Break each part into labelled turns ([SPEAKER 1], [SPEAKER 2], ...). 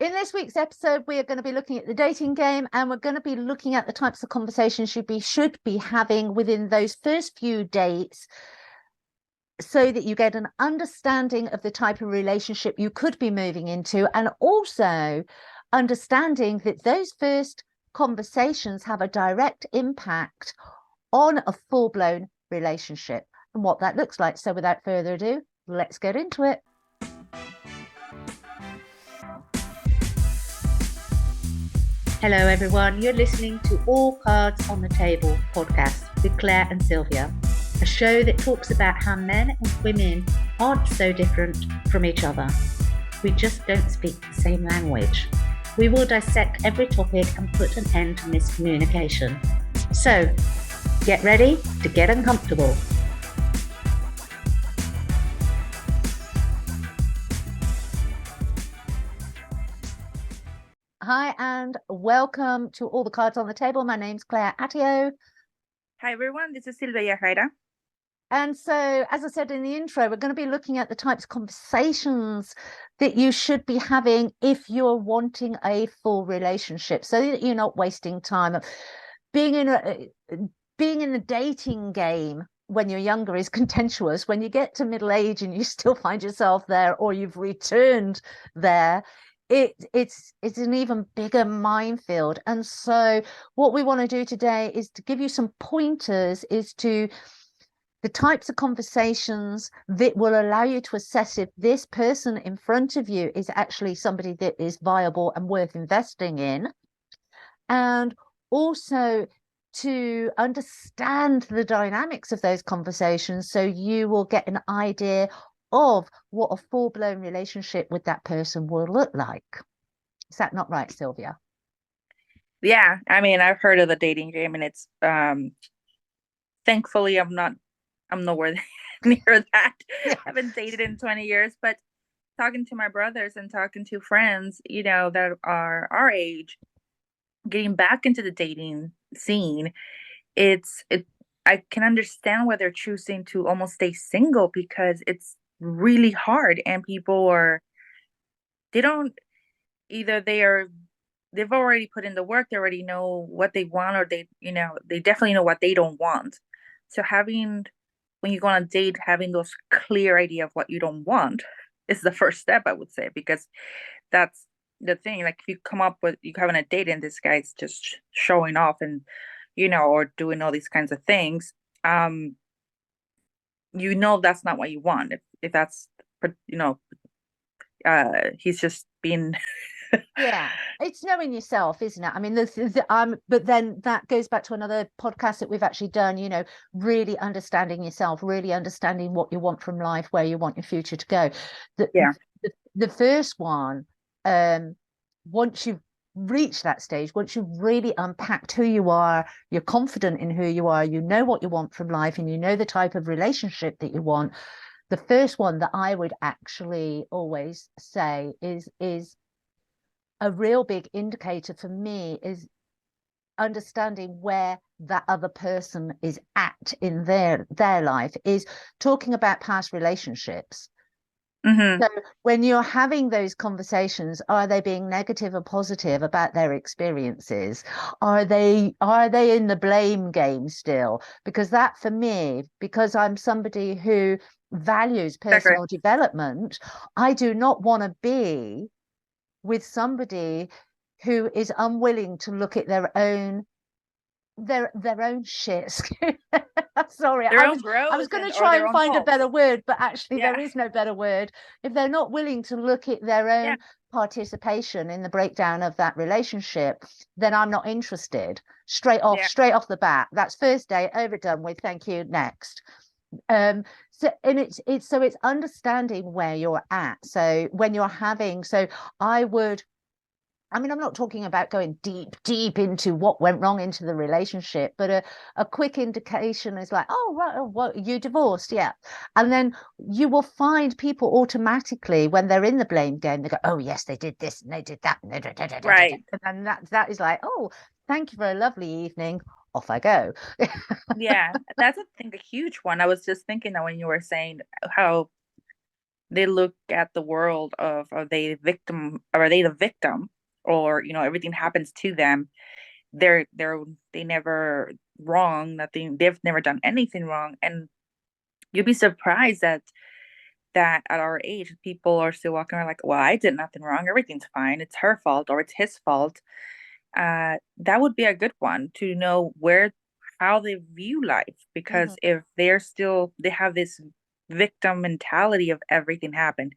[SPEAKER 1] In this week's episode, we are going to be looking at the dating game, and we're going to be looking at the types of conversations you should be having within those first few dates, so that you get an understanding of the type of relationship you could be moving into, and also understanding that those first conversations have a direct impact on a full-blown relationship and what that looks like. So without further ado, let's get into it. Hello everyone, you're listening to All Cards on the Table podcast with Claire and Sylvia, a show that talks about how men and women aren't so different from each other. We just don't speak the same language. We will dissect every topic and put an end to miscommunication. So, get ready to get uncomfortable. Hi and welcome to All the Cards on the Table. My name's Claire Attio.
[SPEAKER 2] Hi everyone, this is Sylvia Jaira.
[SPEAKER 1] And so, as I said in the intro, we're going to be looking at the types of conversations that you should be having if you're wanting a full relationship, so that you're not wasting time. Being in the dating game when you're younger is contentious. When you get to middle age and you still find yourself there, or you've returned there, it's an even bigger minefield. And so what we want to do today is to give you some pointers as to the types of conversations that will allow you to assess if this person in front of you is actually somebody that is viable and worth investing in, and also to understand the dynamics of those conversations, so you will get an idea of what a full-blown relationship with that person will look like. Is that not right, Sylvia?
[SPEAKER 2] Yeah, I mean, I've heard of the dating game, and it's thankfully I'm nowhere near that.
[SPEAKER 1] Yeah.
[SPEAKER 2] I haven't dated in 20 years, but talking to my brothers and talking to friends, that are our age, getting back into the dating scene, I can understand why they're choosing to almost stay single, because it's really hard, and they've already put in the work, they already know what they want, or they definitely know what they don't want. So when you go on a date, having those clear idea of what you don't want is the first step, I would say, because that's the thing. Like, if you having a date and this guy's just showing off and or doing all these kinds of things, that's not what you want. If that's he's just being
[SPEAKER 1] Yeah, it's knowing yourself, isn't it? I mean, but then that goes back to another podcast that we've actually done, really understanding yourself, really understanding what you want from life, where you want your future to go. The first one, once you've reached that stage, once you've really unpacked who you are, you're confident in who you are, you know what you want from life, and you know the type of relationship that you want. The first one that I would actually always say is a real big indicator for me is understanding where that other person is at in their life, is talking about past relationships.
[SPEAKER 2] Mm-hmm.
[SPEAKER 1] So when you're having those conversations, are they being negative or positive about their experiences? Are they in the blame game still? Because that, for me, because I'm somebody who values personal development, I do not want to be with somebody who is unwilling to look at their own shit. Sorry, I was going to try and find a better word, but actually there is no better word. If they're not willing to look at their own participation in the breakdown of that relationship, then I'm not interested. Straight off the bat. That's first date, over, done with, thank you, next. So it's understanding where you're at. So when you're having, I'm not talking about going deep into what went wrong into the relationship, but a quick indication is like, oh, right, well, you divorced, yeah. And then you will find people automatically, when they're in the blame game, they go, oh, yes, they did this and they did that.
[SPEAKER 2] Right.
[SPEAKER 1] And that is like, oh, thank you for a lovely evening. Off I go.
[SPEAKER 2] Yeah, that's a huge one. I was just thinking that when you were saying how they look at the world of, are they the victim, or everything happens to them. They never wrong, nothing, they've never done anything wrong. And you'd be surprised that at our age people are still walking around like, well, I did nothing wrong, everything's fine, it's her fault or it's his fault. That would be a good one to know where how they view life,
[SPEAKER 1] Mhm.
[SPEAKER 2] because if they have this victim mentality of everything happened.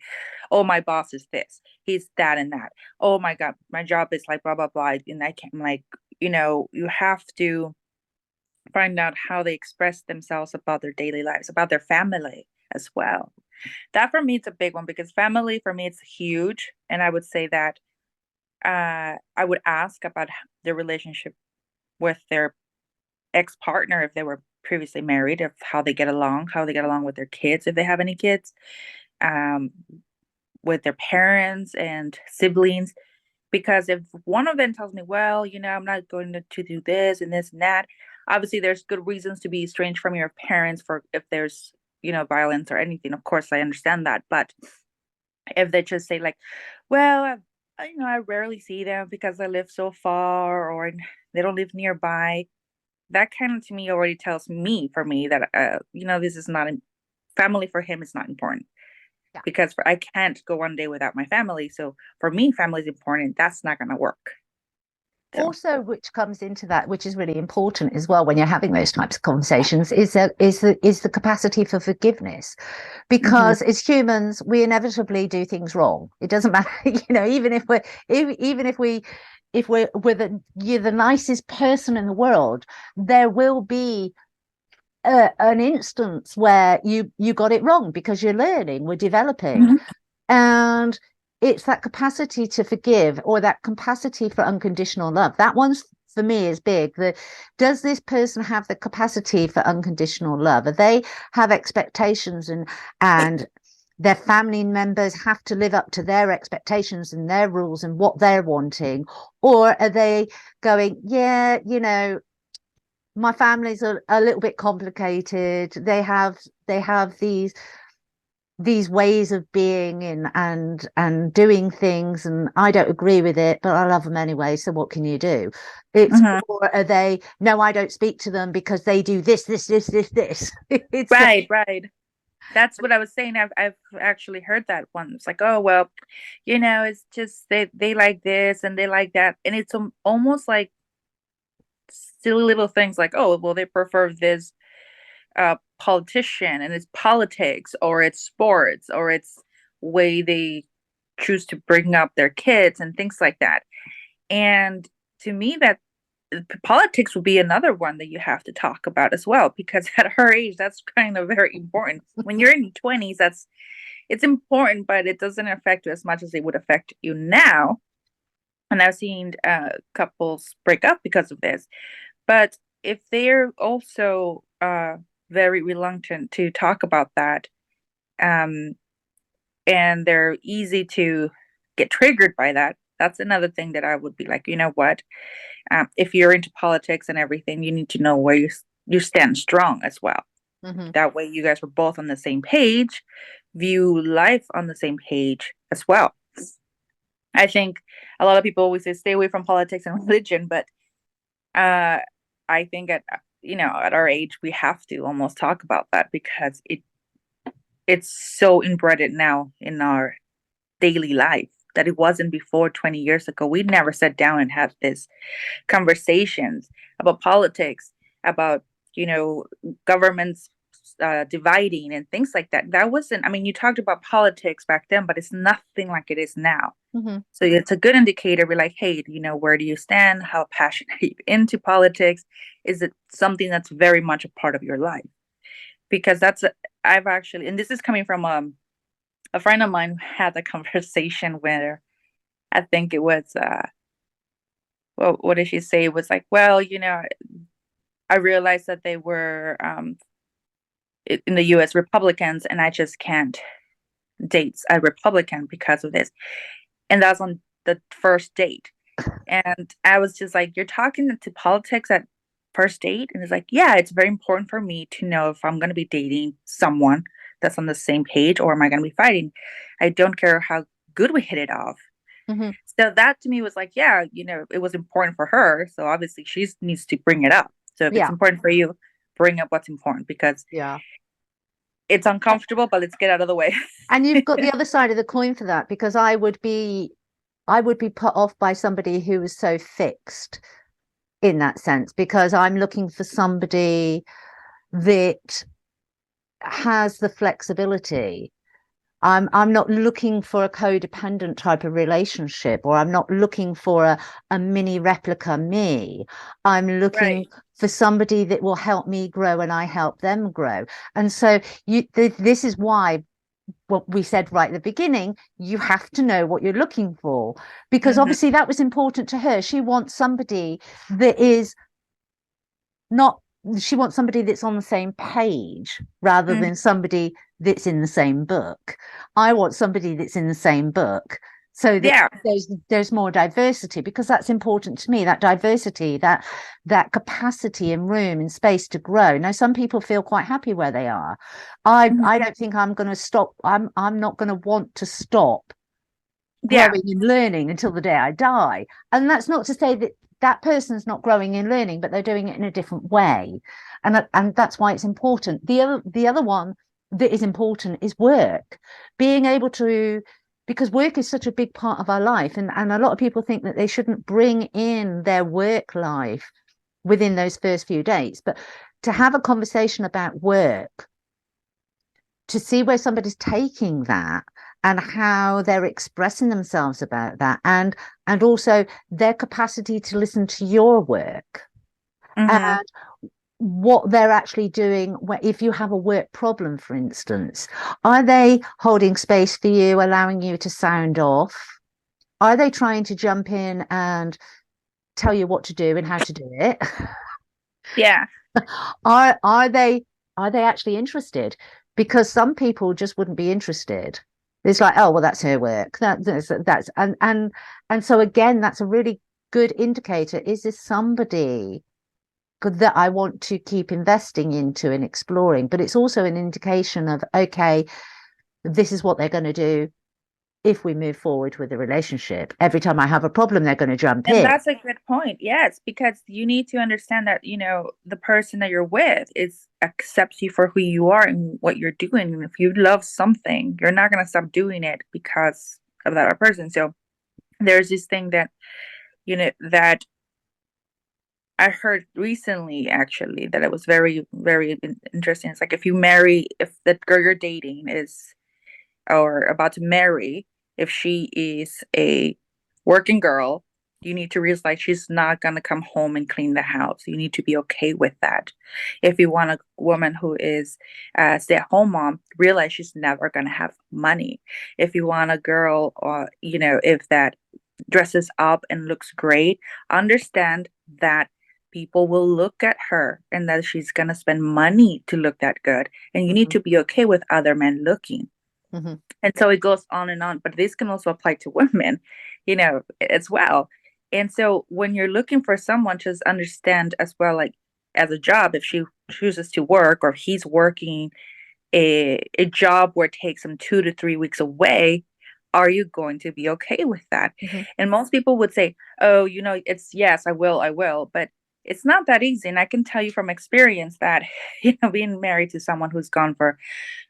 [SPEAKER 2] Oh, my boss is this, he's that and that. Oh my God, my job is like blah blah blah, and I can't, like, you have to find out how they express themselves about their daily lives, about their family as well. That for me it's a big one, because family for me it's huge. And I would say that I would ask about their relationship with their ex-partner if they were previously married, of how they get along with their kids if they have any kids, um, with their parents and siblings. Because if one of them tells me, well, I'm not going to do this and this and that, obviously there's good reasons to be estranged from your parents, for if there's, violence or anything. Of course, I understand that. But if they just say like, well, I rarely see them because I live so far, or they don't live nearby, that kind of to me already tells me, for me, that this is not family for him is not important.
[SPEAKER 1] Yeah.
[SPEAKER 2] Because I can't go one day without my family. So for me, family is important. That's not going to work. So.
[SPEAKER 1] Also, which comes into that, which is really important as well when you're having those types of conversations, is the capacity for forgiveness.
[SPEAKER 2] Hmm.
[SPEAKER 1] Because as humans, we inevitably do things wrong. It doesn't matter, even if you're the nicest person in the world, there will be an instance where you got it wrong, because you're learning, we're developing.
[SPEAKER 2] Hmm.
[SPEAKER 1] And it's that capacity to forgive, or that capacity for unconditional love. That one's, for me, is big. Does this person have the capacity for unconditional love? Are they have expectations, and their family members have to live up to their expectations and their rules and what they're wanting? Or are they going, yeah, my family's a little bit complicated. They have these ways of being and doing things, and I don't agree with it, but I love them anyway, so what can you do? It's
[SPEAKER 2] Hmm.
[SPEAKER 1] Or are they, no, I don't speak to them because they do this. It's like,
[SPEAKER 2] Right, right. That's what I was saying. I've actually heard that one. It's like, oh well, it's just they like this and they like that, and it's almost like silly little things like, oh well, they prefer this politician and it's politics, or it's sports, or it's way they choose to bring up their kids and things like that. And to me, that politics would be another one that you have to talk about as well, because at her age, that's kind of very important. When you're in your 20s, it's important, but it doesn't affect you as much as it would affect you now. And I've seen couples break up because of this. But if they're also very reluctant to talk about that, um, and they're easy to get triggered by that, that's another thing that I would be like, you know what? If you're into politics and everything, you need to know where you stand strong as well.
[SPEAKER 1] mhm.
[SPEAKER 2] That way, you guys were both on the same page, view life on the same page as well. I think a lot of people always say stay away from politics and religion, but uh, I think at our age we have to almost talk about that, because it's so inbred now in our daily life that it wasn't before 20 years ago. We never sat down and had this conversations about politics, about you know governments dividing and things like that. That wasn't. I mean, you talked about politics back then, but it's nothing like it is now.
[SPEAKER 1] Mhm.
[SPEAKER 2] So it's a good indicator. We're like, hey, where do you stand? How passionate are you into politics? Is it something that's very much a part of your life? Because I've actually, and this is coming from a friend of mine who had a conversation where I think it was, well, what did she say? It was like, well, I realized that they were in the US Republicans, and I just can't date a Republican because of this. And that's on the first date. And I was just like, you're talking to politics at first date? And it's like, yeah, it's very important for me to know if I'm going to be dating someone, that's on the same page, or am I going to be fighting? I don't care how good we hit it off.
[SPEAKER 1] Hmm.
[SPEAKER 2] So that to me was like, yeah, it was important for her. So obviously she needs to bring it up. So if it's
[SPEAKER 1] Yeah,
[SPEAKER 2] important for you, bring up what's important because
[SPEAKER 1] yeah.
[SPEAKER 2] it's uncomfortable, but let's get out of the way.
[SPEAKER 1] And you've got the other side of the coin for that, because I would be put off by somebody who was so fixed in that sense, because I'm looking for somebody that has the flexibility. I'm not looking for a codependent type of relationship, or I'm not looking for a mini replica me. I'm looking
[SPEAKER 2] Right.
[SPEAKER 1] for somebody that will help me grow and I help them grow. And so this is why what we said right at the beginning, you have to know what you're looking for, because
[SPEAKER 2] Hmm.
[SPEAKER 1] obviously that was important to her. She wants somebody that is not, she wants somebody that's on the same page rather
[SPEAKER 2] Hmm.
[SPEAKER 1] than somebody that's in the same book. I want somebody that's in the same book, so that
[SPEAKER 2] Yeah.
[SPEAKER 1] there's more diversity, because that's important to me, that diversity, that capacity in room and space to grow. Now some people feel quite happy where they are. I
[SPEAKER 2] Hmm.
[SPEAKER 1] I don't think I'm going to stop. I'm not going to want to stop
[SPEAKER 2] Yeah.
[SPEAKER 1] growing and learning until the day I die. And that's not to say that that person's not growing and learning, but they're doing it in a different way. And that's why it's important. The other one that is important is work. Being able to, because work is such a big part of our life, and a lot of people think that they shouldn't bring in their work life within those first few dates. But to have a conversation about work, to see where somebody's taking that and how they're expressing themselves about that, and also their capacity to listen to your work,
[SPEAKER 2] Hmm.
[SPEAKER 1] and what they're actually doing. If you have a work problem, for instance, are they holding space for you, allowing you to sound off? Are they trying to jump in and tell you what to do and how to do it?
[SPEAKER 2] Yeah.
[SPEAKER 1] Are they actually interested? Because some people just wouldn't be interested. It's like, oh well, that's her work. That's and so again, that's a really good indicator. Is this somebody good that I want to keep investing into and exploring? But it's also an indication of, okay, this is what they're going to do if we move forward with the relationship. Every time I have a problem, they're going to jump
[SPEAKER 2] And
[SPEAKER 1] in.
[SPEAKER 2] that's a good point. Yes, because you need to understand that, the person that you're with is accepts you for who you are and what you're doing. And if you love something, you're not going to stop doing it because of that other person. So there's this thing that I heard recently actually that it was very, very interesting. It's like if the girl you're dating is or about to marry, if she is a working girl, you need to realize she's not going to come home and clean the house. You need to be okay with that. If you want a woman who is a stay-at-home mom, realize she's never going to have money. If you want a girl, or if that dresses up and looks great, understand that people will look at her and that she's going to spend money to look that good. And you need
[SPEAKER 1] Mhm,
[SPEAKER 2] to be okay with other men looking.
[SPEAKER 1] mhm,
[SPEAKER 2] And so it goes on and on, but this can also apply to women, as well. And so when you're looking for someone, just understand as well, like as a job, if she chooses to work or he's working a job where it takes him 2 to 3 weeks away, are you going to be okay with that?
[SPEAKER 1] mhm,
[SPEAKER 2] And most people would say, oh, it's yes, I will. But it's not that easy. And I can tell you from experience that, being married to someone who's gone for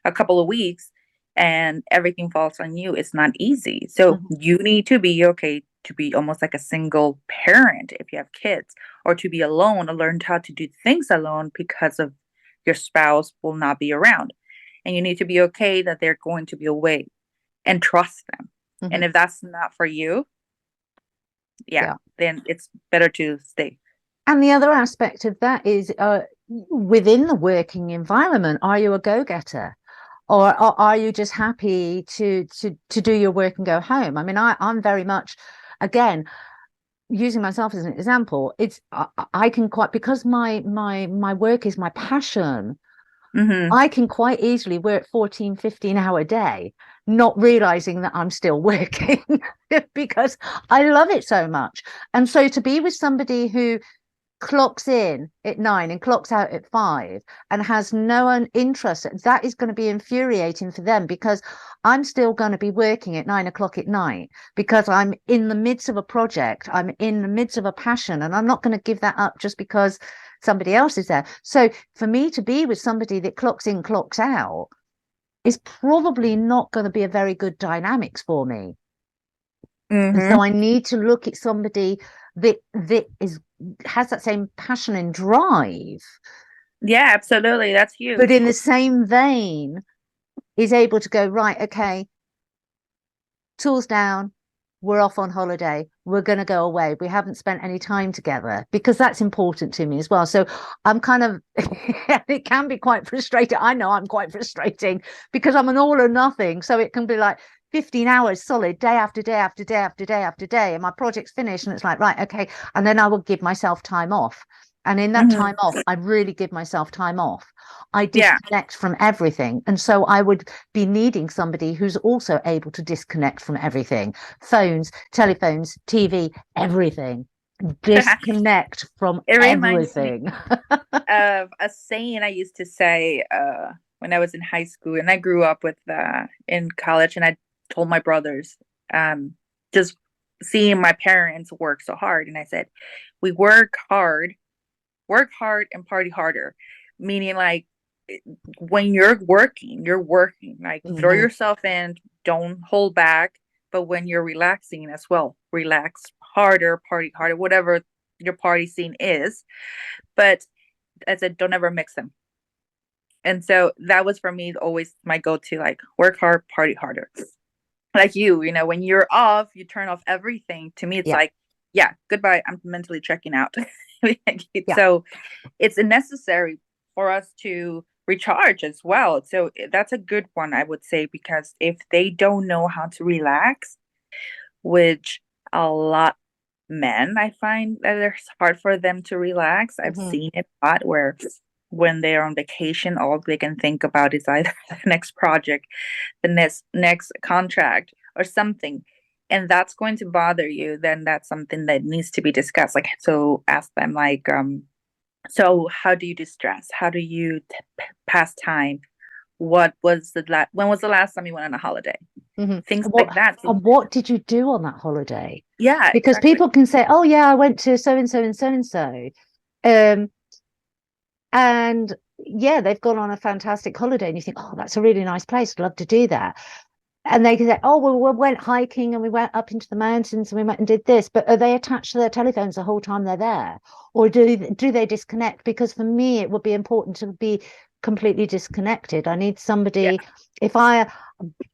[SPEAKER 2] a couple of weeks and everything falls on you, it's not easy. So
[SPEAKER 1] mhm,
[SPEAKER 2] you need to be okay to be almost like a single parent if you have kids, or to be alone and learn how to do things alone because of your spouse will not be around. And you need to be okay that they're going to be away and trust them. And
[SPEAKER 1] mhm.
[SPEAKER 2] if that's not for you, yeah,
[SPEAKER 1] Yeah.
[SPEAKER 2] then it's better to stay.
[SPEAKER 1] And the other aspect of that is, within the working environment, are you a go-getter? Or are you just happy to do your work and go home? I mean, I'm very much, again, using myself as an example. I can quite, because my work is my passion.
[SPEAKER 2] Hmm.
[SPEAKER 1] I can quite easily work 14, 15-hour day, not realizing that I'm still working because I love it so much. And so to be with somebody who clocks in at 9 and clocks out at 5 and has no interest, that is going to be infuriating for them, because I'm still going to be working at 9 o'clock at night because I'm in the midst of a project, I'm in the midst of a passion, and I'm not going to give that up just because somebody else is there. So for me to be with somebody that clocks in, clocks out is probably not going to be a very good dynamics for me. And
[SPEAKER 2] Mm-hmm.
[SPEAKER 1] so I need to look at somebody that is has that same passion and drive,
[SPEAKER 2] Yeah, absolutely. That's
[SPEAKER 1] but
[SPEAKER 2] huge.
[SPEAKER 1] in the same vein is able to go, right, okay, tools down, we're off on holiday, we're going to go away, we haven't spent any time together, because that's important to me as well. So I'm kind of it can be quite frustrating. I know I'm quite frustrating because I'm an all or nothing, so it can be like 15 hours solid, day after day after day after day after day, and my project's finished and it's like, right, okay, and then I will give myself time off, and in that
[SPEAKER 2] Mm-hmm.
[SPEAKER 1] time off I really give myself time off. I
[SPEAKER 2] Yeah.
[SPEAKER 1] disconnect from everything, and so I would be needing somebody who's also able to disconnect from everything: phones, telephones, TV, everything. Disconnect from
[SPEAKER 2] It reminds me
[SPEAKER 1] everything.
[SPEAKER 2] of a saying I used to say when I was in high school, and I grew up with in college, and I told my brothers, um, just seeing my parents work so hard, and I said, we work hard and party harder, meaning like when you're working, like throw
[SPEAKER 1] Mhm.
[SPEAKER 2] yourself in, don't hold back. But when you're relaxing as well, relax harder, party harder, whatever your party scene is. But I said, don't ever mix them. And so that was for me always my go-to, like work hard, party harder. Like when you're off, you turn off everything. To me, it's
[SPEAKER 1] Yeah,
[SPEAKER 2] like, yeah, goodbye. I'm mentally checking out.
[SPEAKER 1] yeah.
[SPEAKER 2] So it's necessary for us to recharge as well. So that's a good one, I would say, because if they don't know how to relax, which a lot men, I find that it's hard for them to relax. I've
[SPEAKER 1] Mhm.
[SPEAKER 2] seen it a lot where when they're on vacation, all they can think about is either the next project, the next contract, or something. And that's going to bother you, then that's something that needs to be discussed. Like, so ask them, like, so how do you distress? How do you pass time? When was the last time you went on a holiday?
[SPEAKER 1] Mhm.
[SPEAKER 2] Things like
[SPEAKER 1] What
[SPEAKER 2] that. So,
[SPEAKER 1] and what did you do on that holiday?
[SPEAKER 2] yeah,
[SPEAKER 1] Because
[SPEAKER 2] exactly.
[SPEAKER 1] people can say, "Oh yeah, I went to so and so and so and so," um, and yeah, they've gone on a fantastic holiday, and you think, "Oh, that's a really nice place. I'd love to do that." And they can say, "Oh, well, we went hiking and we went up into the mountains and we went and did this," but are they attached to their telephones the whole time they're there, or do they disconnect? Because for me, it would be important to be completely disconnected. I need
[SPEAKER 2] Yeah.
[SPEAKER 1] somebody, if I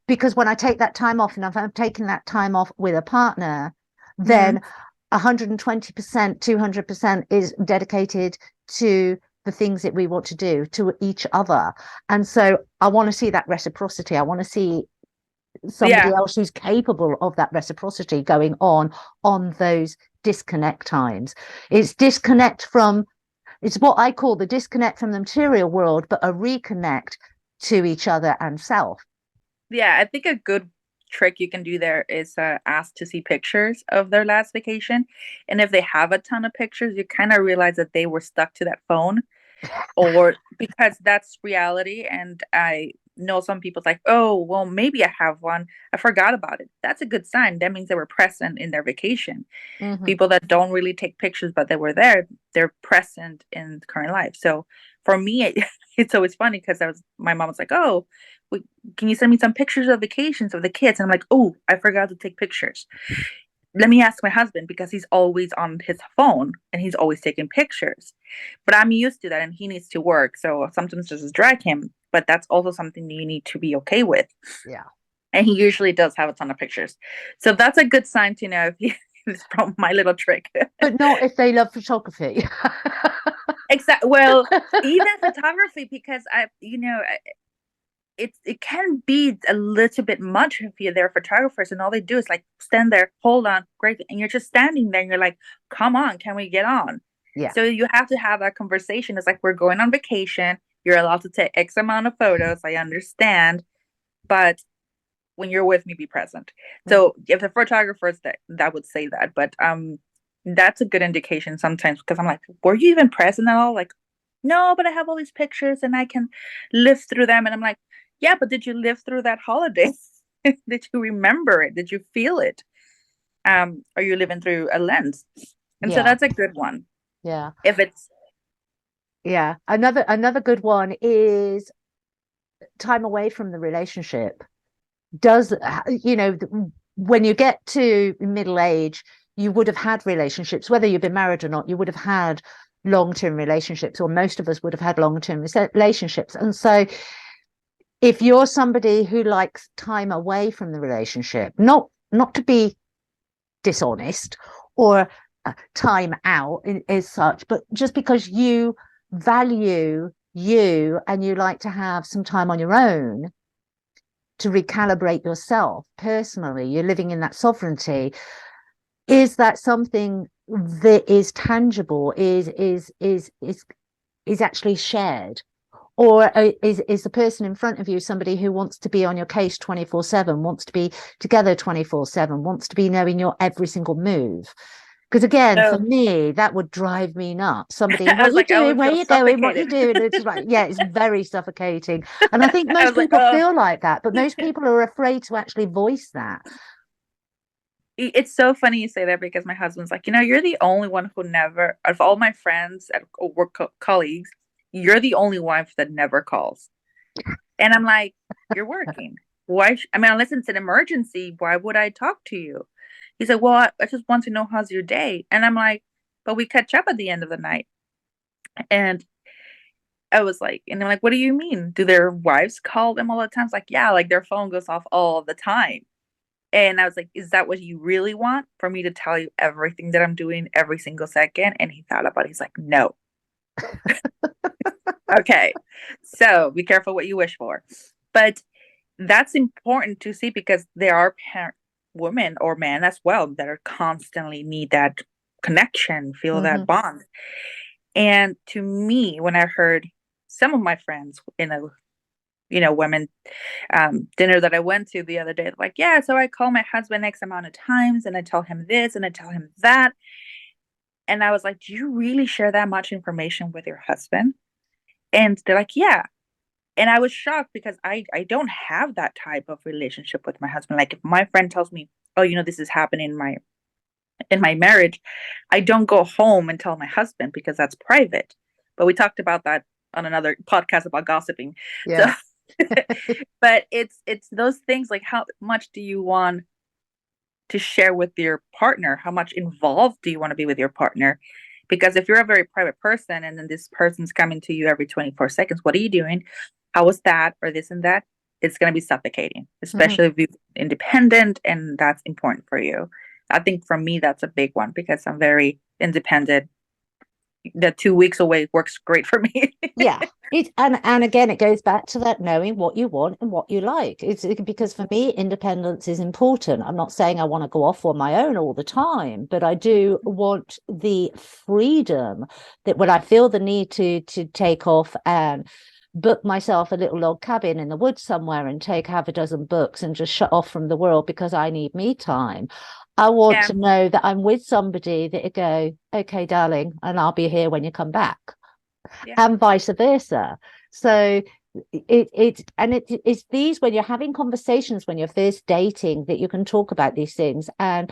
[SPEAKER 1] because when I take that time off, and if I'm taking that time off with a partner,
[SPEAKER 2] Hmm.
[SPEAKER 1] then 120%, 200% is dedicated to the things that we want to do to each other. And so I want to see that reciprocity. I want to see somebody
[SPEAKER 2] Yeah.
[SPEAKER 1] else who's capable of that reciprocity going on those disconnect times. It's what I call the disconnect from the material world, but a reconnect to each other and self.
[SPEAKER 2] Yeah. I think a good trick you can do there is ask to see pictures of their last vacation. And if they have a ton of pictures, you kind of realize that they were stuck to that phone, or because that's reality. And I know some people's like, oh, well, maybe I have one. I forgot about it. That's a good sign. That means they were present in their vacation.
[SPEAKER 1] Mm-hmm.
[SPEAKER 2] People that don't really take pictures, but they were there, they're present in current life. So for me, it's always funny because my mom was like, oh, can you send me some pictures of vacations of the kids? And I'm like, oh, I forgot to take pictures. Let me ask my husband, because he's always on his phone and he's always taking pictures. But I'm used to that and he needs to work. So sometimes just drag him. But that's also something you need to be okay with.
[SPEAKER 1] Yeah.
[SPEAKER 2] And he usually does have a ton of pictures. So that's a good sign to know if he is from my little trick.
[SPEAKER 1] But not if they love photography.
[SPEAKER 2] Exactly. Well, even photography, because it can be a little bit much if you're there photographers and all they do is like stand there, hold on, great, and you're just standing there and you're like, come on, can we get on?
[SPEAKER 1] Yeah.
[SPEAKER 2] So you have to have that conversation. It's like, we're going on vacation. You're allowed to take X amount of photos. I understand, but when you're with me, be present.
[SPEAKER 1] Mhm.
[SPEAKER 2] So if the photographers, that would say that, but That's a good indication sometimes because I'm like, were you even present at all? Like, no, but I have all these pictures and I can live through them. And I'm like, yeah, but did you live through that holiday? Did you remember it? Did you feel it? Are you living through a lens? And so
[SPEAKER 1] Yeah,
[SPEAKER 2] that's a good one.
[SPEAKER 1] yeah,
[SPEAKER 2] If it's
[SPEAKER 1] yeah. Another good one is time away from the relationship. Does when you get to middle age, you would have had relationships, whether you've been married or not, you would have had long-term relationships, or most of us would have had long-term relationships. And so if you're somebody who likes time away from the relationship, not to be dishonest or time out as such, but just because you value you and you like to have some time on your own to recalibrate yourself personally, you're living in that sovereignty. Is that something that is tangible, is actually shared? Or is the person in front of you somebody who wants to be on your case 24/7, wants to be together 24/7, wants to be knowing your every single move? Because again, for
[SPEAKER 2] so,
[SPEAKER 1] me, that would drive me nuts. Somebody,
[SPEAKER 2] I
[SPEAKER 1] what
[SPEAKER 2] was
[SPEAKER 1] are you
[SPEAKER 2] like, I
[SPEAKER 1] doing?
[SPEAKER 2] would
[SPEAKER 1] Where are
[SPEAKER 2] feel
[SPEAKER 1] you going? What are
[SPEAKER 2] suffocated.
[SPEAKER 1] you doing? It's like, yeah, it's very suffocating. And I think
[SPEAKER 2] I
[SPEAKER 1] most
[SPEAKER 2] was like,
[SPEAKER 1] people
[SPEAKER 2] oh,
[SPEAKER 1] feel like that, but most people are afraid to actually voice that.
[SPEAKER 2] it's so funny you say that because my husband's like, you're the only one who never, of all my friends and work colleagues, you're the only wife that never calls. And I'm like, you're working. Why? I mean, unless it's an emergency, why would I talk to you? He's like, well, I just want to know how's your day. And I'm like, but we catch up at the end of the night. And I was like, and I'm like, what do you mean? Do their wives call them all the time? It's like, yeah, like their phone goes off all the time. And I was like, is that what you really want? For me to tell you everything that I'm doing every single second? And he thought about it. He's like, no. Okay. So be careful what you wish for. But that's important to see because there are women or men as well that are constantly need that connection, feel
[SPEAKER 1] Mm-hmm.
[SPEAKER 2] that bond. And to me, when I heard some of my friends in a women dinner that I went to the other day, like, yeah, so I call my husband X amount of times and I tell him this and I tell him that. And I was like, do you really share that much information with your husband? And they're like, yeah. And I was shocked because I don't have that type of relationship with my husband. Like if my friend tells me, oh, this is happening in my marriage, I don't go home and tell my husband because that's private. But we talked about that on another podcast about gossiping. So
[SPEAKER 1] Yeah.
[SPEAKER 2] but it's those things like how much do you want to share with your partner? How much involved do you want to be with your partner? Because if you're a very private person and then this person's coming to you every 24 seconds, what are you doing? How was that? Or this and that? It's going to be suffocating,
[SPEAKER 1] Mm-hmm.
[SPEAKER 2] especially if you're independent and that's important for you. I think for me, that's a big one because I'm very independent. The 2 weeks away works great for me.
[SPEAKER 1] Yeah. And again, it goes back to that knowing what you want and what you like. Because for me, independence is important. I'm not saying I want to go off on my own all the time, but I do want the freedom that when I feel the need to take off and book myself a little log cabin in the woods somewhere and take half a dozen books and just shut off from the world because I need me time. I want
[SPEAKER 2] Yeah,
[SPEAKER 1] to know that I'm with somebody that go, okay, darling, and I'll be here when you come back,
[SPEAKER 2] yeah,
[SPEAKER 1] and vice versa. So it's these when you're having conversations when you're first dating that you can talk about these things and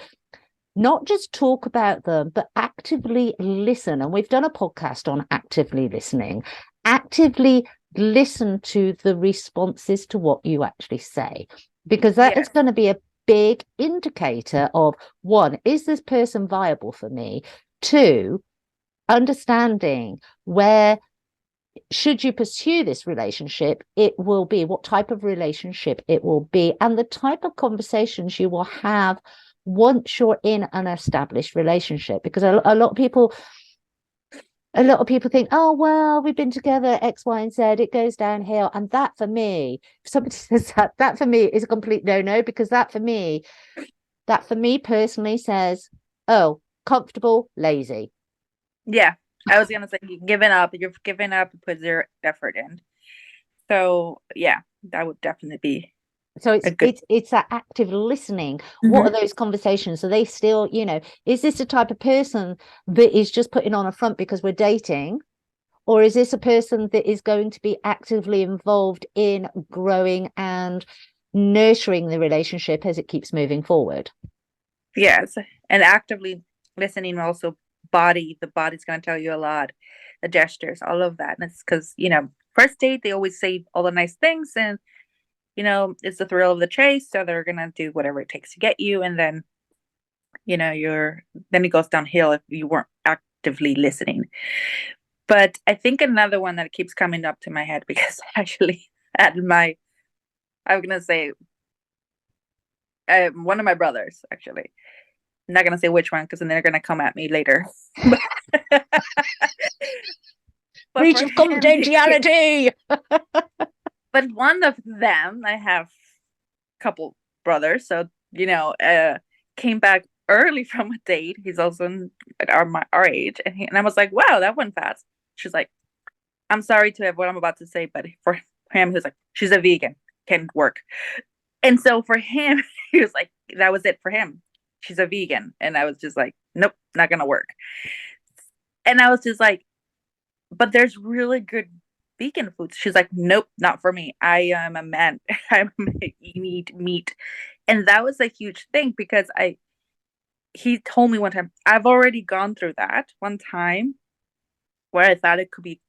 [SPEAKER 1] not just talk about them, but actively listen. And we've done a podcast on actively listening. Actively listen to the responses to what you actually say, because that is
[SPEAKER 2] yes,
[SPEAKER 1] going to be a big indicator of one, is this person viable for me? Two, understanding where should you pursue this relationship, it will be what type of relationship it will be, and the type of conversations you will have once you're in an established relationship. Because a lot of people think, oh well, we've been together X, Y, and Z, it goes downhill. And that for me, if somebody says that for me is a complete no, because that for me personally says, oh, comfortable, lazy.
[SPEAKER 2] yeah. I was gonna say you've given up. You've given up to put your effort in. So yeah, that would definitely be.
[SPEAKER 1] So
[SPEAKER 2] a good.
[SPEAKER 1] it's that active listening. What
[SPEAKER 2] Mhm.
[SPEAKER 1] are those conversations? Are they still, is this the type of person that is just putting on a front because we're dating? Or is this a person that is going to be actively involved in growing and nurturing the relationship as it keeps moving forward?
[SPEAKER 2] Yes, and actively listening also the body's going to tell you a lot, the gestures, all of that. And it's because, first date, they always say all the nice things and, it's the thrill of the chase. So they're going to do whatever it takes to get you. And then, then it goes downhill if you weren't actively listening. But I think another one that keeps coming up to my head because actually at I'm going to say one of my brothers, actually. I'm not gonna say which one because then they're gonna come at me later. but
[SPEAKER 1] Breach
[SPEAKER 2] for
[SPEAKER 1] of
[SPEAKER 2] him,
[SPEAKER 1] confidentiality.
[SPEAKER 2] but one of them, I have a couple brothers, so came back early from a date. He's also at our age, and I was like, wow, that went fast. She's like, I'm sorry to have what I'm about to say, but for him, he was like, she's a vegan, can't work. And so for him, he was like, that was it for him. She's a vegan. And I was just like, nope, not going to work. And I was just like, but there's really good vegan foods. She's like, nope, not for me. I am a man. You need meat. And that was a huge thing because he told me one time, I've already gone through that one time where I thought it could be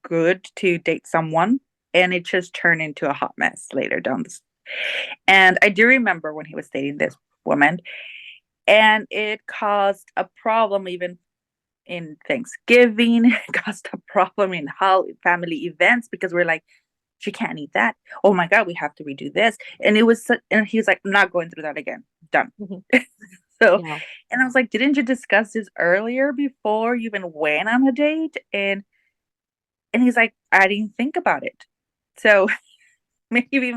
[SPEAKER 2] good to date someone. And it just turned into a hot mess later down the. And I do remember when he was dating this woman, and it caused a problem even in Thanksgiving, it caused a problem in family events because we're like, she can't eat that. Oh my God, we have to redo this. And and he was like, I'm not going through that again. Done.
[SPEAKER 1] Mm-hmm.
[SPEAKER 2] So,
[SPEAKER 1] Yeah.
[SPEAKER 2] and I was like, didn't you discuss this earlier before you even went on a date? And he's like, I didn't think about it. So maybe.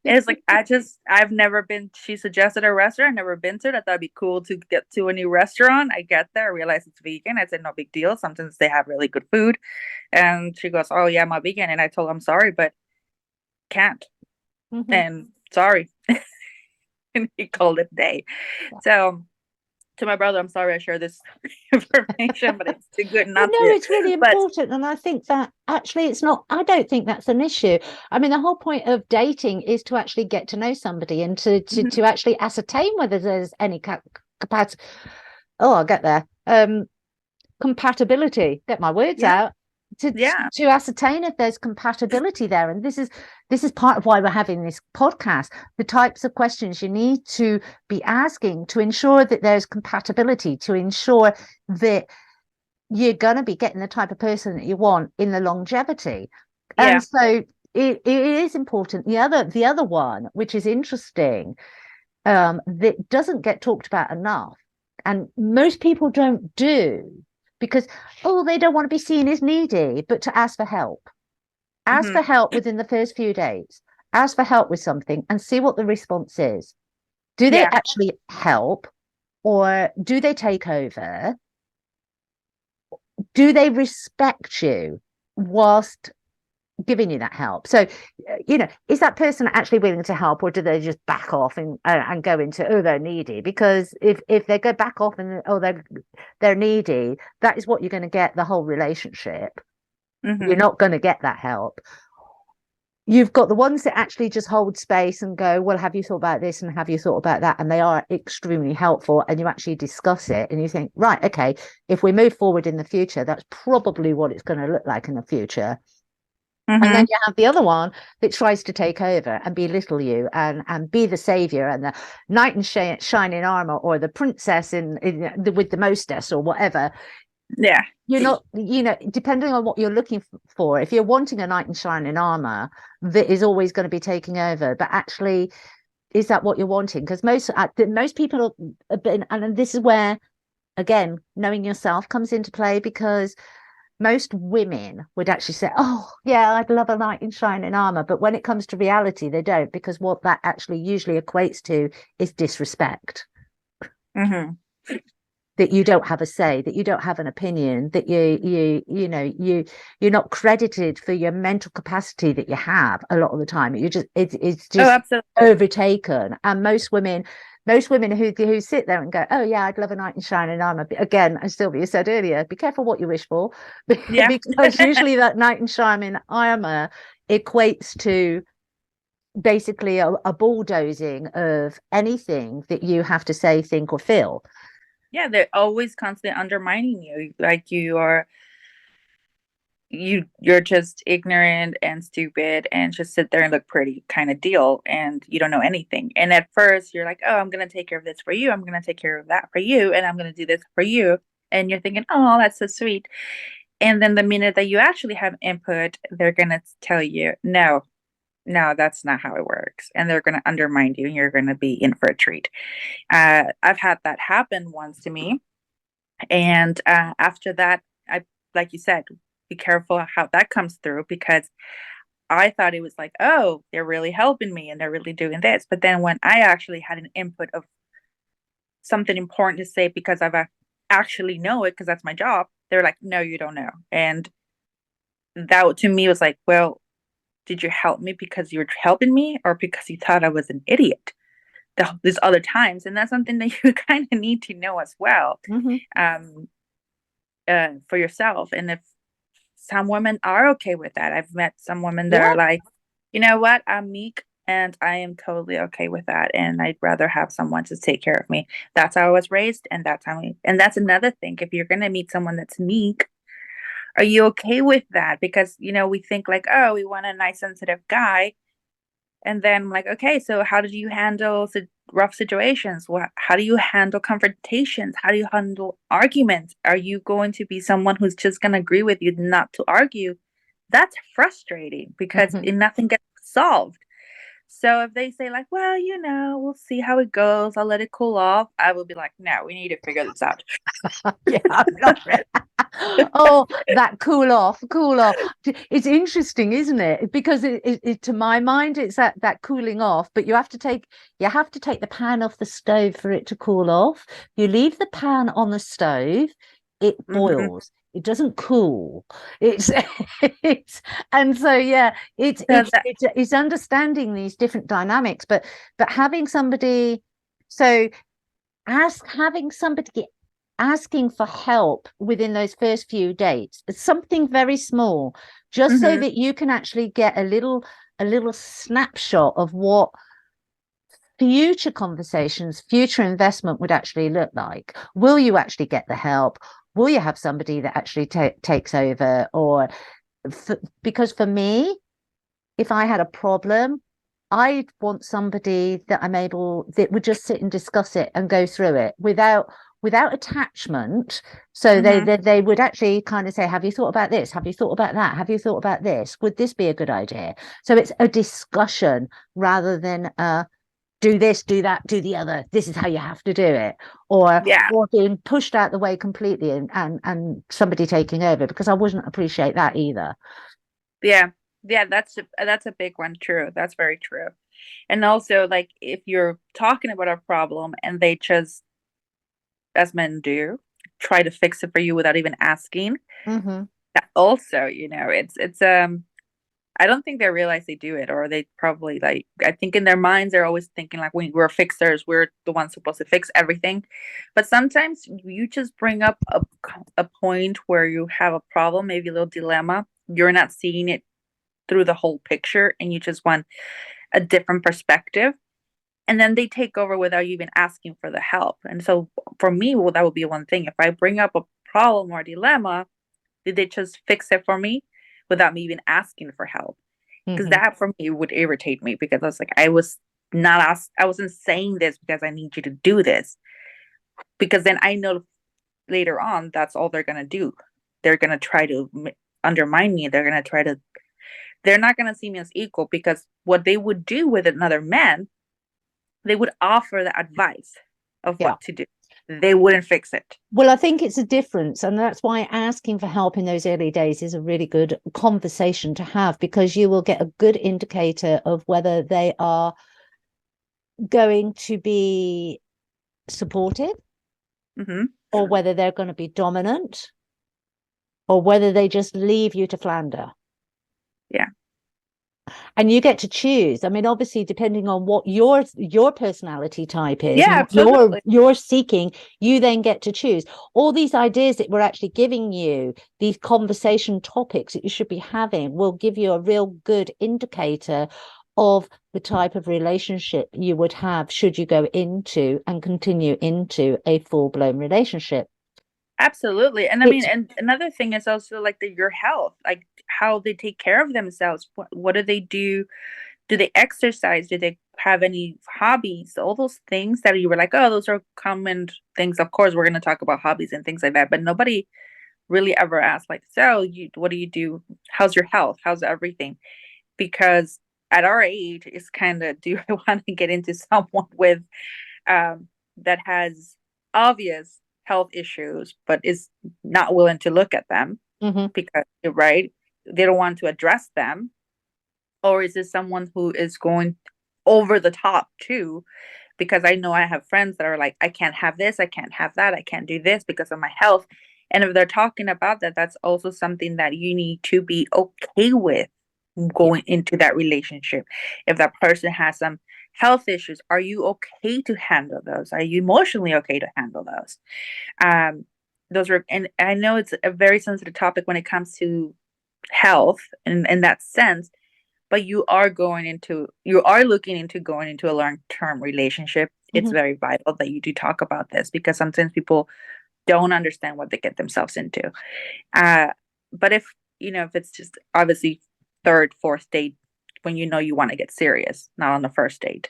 [SPEAKER 2] And it's like I've never been. She suggested a restaurant. I've never been to it. I thought it'd be cool to get to a new restaurant. I get there, I realize it's vegan. I said no big deal. Sometimes they have really good food. And she goes, "Oh yeah, I'm a vegan." And I told her, "I'm sorry, but can't."
[SPEAKER 1] Mm-hmm.
[SPEAKER 2] And sorry. And he called it a day.
[SPEAKER 1] Yeah.
[SPEAKER 2] So to my brother, I'm sorry I share this information, but it's too good
[SPEAKER 1] Well,
[SPEAKER 2] not
[SPEAKER 1] no,
[SPEAKER 2] to.
[SPEAKER 1] it's really
[SPEAKER 2] But
[SPEAKER 1] important. And I think that actually it's not, I don't think that's an issue. I mean, the whole point of dating is to actually get to know somebody and to
[SPEAKER 2] mhm,
[SPEAKER 1] actually ascertain whether there's any capacity. Oh, I'll get there. Compatibility, get my words
[SPEAKER 2] yeah,
[SPEAKER 1] out, to
[SPEAKER 2] yeah,
[SPEAKER 1] to ascertain if there's compatibility there. And this is part of why we're having this podcast. The types of questions you need to be asking to ensure that there's compatibility, to ensure that you're going to be getting the type of person that you want in the longevity. And
[SPEAKER 2] yeah.
[SPEAKER 1] so it is important. The other one, which is interesting, that doesn't get talked about enough, and most people don't do, because they don't want to be seen as needy, but to ask for help. Ask
[SPEAKER 2] Hmm.
[SPEAKER 1] for help within the first few days. Ask for help with something and see what the response is. Do they
[SPEAKER 2] Yeah.
[SPEAKER 1] actually help, or do they take over? Do they respect you whilst giving you that help? So, is that person actually willing to help, or do they just back off and go into, they're needy? Because if they go back off and they're needy, that is what you're going to get the whole relationship. You're
[SPEAKER 2] Hmm.
[SPEAKER 1] not going to get that help. You've got the ones that actually just hold space and go, well, have you thought about this and have you thought about that? And they are extremely helpful, and you actually discuss it and you think, right, okay, if we move forward in the future, that's probably what it's going to look like in the future. And then
[SPEAKER 2] Hmm.
[SPEAKER 1] you have the other one that tries to take over and belittle you and be the savior and the knight in shining armor, or the princess with the mostess, or whatever.
[SPEAKER 2] Yeah.
[SPEAKER 1] You're not, depending on what you're looking for. If you're wanting a knight in shining armor that is always going to be taking over, but actually, is that what you're wanting? Because most people have been, and this is where, again, knowing yourself comes into play, because most women would actually say, oh yeah, I'd love a knight in shining armor, but when it comes to reality, they don't, because what that actually usually equates to is disrespect.
[SPEAKER 2] Hmm.
[SPEAKER 1] that you don't have a say, that you don't have an opinion, that you're not credited for your mental capacity that you have a lot of the time. It's
[SPEAKER 2] Oh,
[SPEAKER 1] just
[SPEAKER 2] absolutely.
[SPEAKER 1] overtaken. And most women who sit there and go, oh yeah, I'd love a knight in shining armor. Again, as Sylvia said earlier, be careful what you wish for,
[SPEAKER 2] Yeah.
[SPEAKER 1] because usually that knight in shining armor equates to basically a bulldozing of anything that you have to say, think, or feel.
[SPEAKER 2] Yeah, they're always constantly undermining you. Like you're just ignorant and stupid and just sit there and look pretty kind of deal, and you don't know anything. And at first you're like, oh, I'm gonna take care of this for you, I'm gonna take care of that for you, and I'm gonna do this for you. And you're thinking, oh, that's so sweet. And then the minute that you actually have input, they're gonna tell you, no, no, that's not how it works. And they're gonna undermine you and you're gonna be in for a treat. I've had that happen once to me. And after that, I, like you said, be careful how that comes through, because I thought it was like, oh, they're really helping me and they're really doing this. But then when I actually had an input of something important to say because I've actually know it because that's my job, they're like, no, you don't know. And that to me was like, well, did you help me because you were helping me or because you thought I was an idiot? There's other times, and that's something that you kind of need to know as well.
[SPEAKER 1] Mm-hmm.
[SPEAKER 2] For yourself. And if some women are okay with that, I've met some women that
[SPEAKER 1] Yeah.
[SPEAKER 2] are like, you know what, I'm meek and I am totally okay with that. And I'd rather have someone to take care of me. That's how I was raised. And that's how and that's another thing. If you're going to meet someone that's meek, are you okay with that? Because, we think like, oh, we want a nice, sensitive guy. And then like, okay, so how did you handle rough situations? How do you handle confrontations? How do you handle arguments? Are you going to be someone who's just going to agree with you, not to argue? That's frustrating because
[SPEAKER 1] Mm-hmm.
[SPEAKER 2] nothing gets solved. So if they say like, well, we'll see how it goes, I'll let it cool off, I will be like, no, we need to figure this out.
[SPEAKER 1] Yeah, I'm not ready. Oh, that cool off. It's interesting, isn't it? Because to my mind, it's that cooling off. But you have to take the pan off the stove for it to cool off. You leave the pan on the stove, it
[SPEAKER 2] Hmm.
[SPEAKER 1] boils. It doesn't cool. It's it's and so yeah, it's
[SPEAKER 2] So
[SPEAKER 1] it's it's it's understanding these different dynamics, but having somebody so having somebody asking for help within those first few dates. It's something very small, just so
[SPEAKER 2] hmm
[SPEAKER 1] that you can actually get a little snapshot of what future conversations, future investment would actually look like. Will you actually get the help? Will you have somebody that actually takes over? Or because for me, if I had a problem, I'd want somebody that would just sit and discuss it and go through it without attachment. So they,
[SPEAKER 2] hmm
[SPEAKER 1] they they would actually kind of say, have you thought about this? Have you thought about that? Have you thought about this? Would this be a good idea? So it's a discussion rather than do this, do that, do the other. This is how you have to do it, or
[SPEAKER 2] Yeah.
[SPEAKER 1] or being pushed out the way completely and somebody taking over, because I wouldn't appreciate that either.
[SPEAKER 2] Yeah. Yeah, that's a big one. True. That's very true. And also, like, if you're talking about a problem and they just, as men do, try to fix it for you without even asking,
[SPEAKER 1] Mm-hmm.
[SPEAKER 2] that also, it's I don't think they realize they do it, or they probably like, I think in their minds they're always thinking like, we're fixers, we're the ones supposed to fix everything. But sometimes you just bring up a point where you have a problem, maybe a little dilemma. You're not seeing it through the whole picture and you just want a different perspective, and then they take over without you even asking for the help. And so for me, well, that would be one thing. If I bring up a problem or dilemma, did they just fix it for me without me even asking for help? Because
[SPEAKER 1] Mm-hmm.
[SPEAKER 2] that for me would irritate me, because I was like, I wasn't saying this because I need you to do this, because then I know later on that's all they're gonna do. They're gonna try to undermine me. They're not gonna see me as equal, because what they would do with another man, they would offer the advice of
[SPEAKER 1] Yeah.
[SPEAKER 2] what to do. They wouldn't fix it.
[SPEAKER 1] Well, I think it's a difference, and that's why asking for help in those early days is a really good conversation to have, because you will get a good indicator of whether they are going to be supportive,
[SPEAKER 2] Hmm.
[SPEAKER 1] or whether they're going to be dominant, or whether they just leave you to flounder.
[SPEAKER 2] Yeah.
[SPEAKER 1] And you get to choose. I mean, obviously, depending on what your personality type is
[SPEAKER 2] Yeah,
[SPEAKER 1] and
[SPEAKER 2] absolutely.
[SPEAKER 1] you're seeking, you then get to choose. All these ideas that we're actually giving you, these conversation topics that you should be having, will give you a real good indicator of the type of relationship you would have should you go into and continue into a full-blown relationship.
[SPEAKER 2] Absolutely. And I mean,
[SPEAKER 1] It's
[SPEAKER 2] and another thing is also like your health, like how they take care of themselves. What do they do? Do they exercise? Do they have any hobbies? All those things that you were like, oh, those are common things. Of course, we're going to talk about hobbies and things like that, but nobody really ever asked, like, so what do you do? How's your health? How's everything? Because at our age, it's kind of, do I want to get into someone with that has obvious health issues, but is not willing to look at them
[SPEAKER 1] mm-hmm,
[SPEAKER 2] because, right, they don't want to address them? Or is this someone who is going over the top too? Because I know I have friends that are like, I can't have this, I can't have that, I can't do this because of my health. And if they're talking about that, that's also something that you need to be okay with
[SPEAKER 1] yeah,
[SPEAKER 2] going into that relationship. If that person has some health issues, are you okay to handle those? Are you emotionally okay to handle those? Um, those are, and I know it's a very sensitive topic when it comes to health and in that sense, but you are looking into going into a long-term relationship. It's
[SPEAKER 1] mm-hmm.
[SPEAKER 2] very vital that you do talk about this because sometimes people don't understand what they get themselves into. uh but if if it's just obviously third, fourth date, when you want to get serious, not on the first date.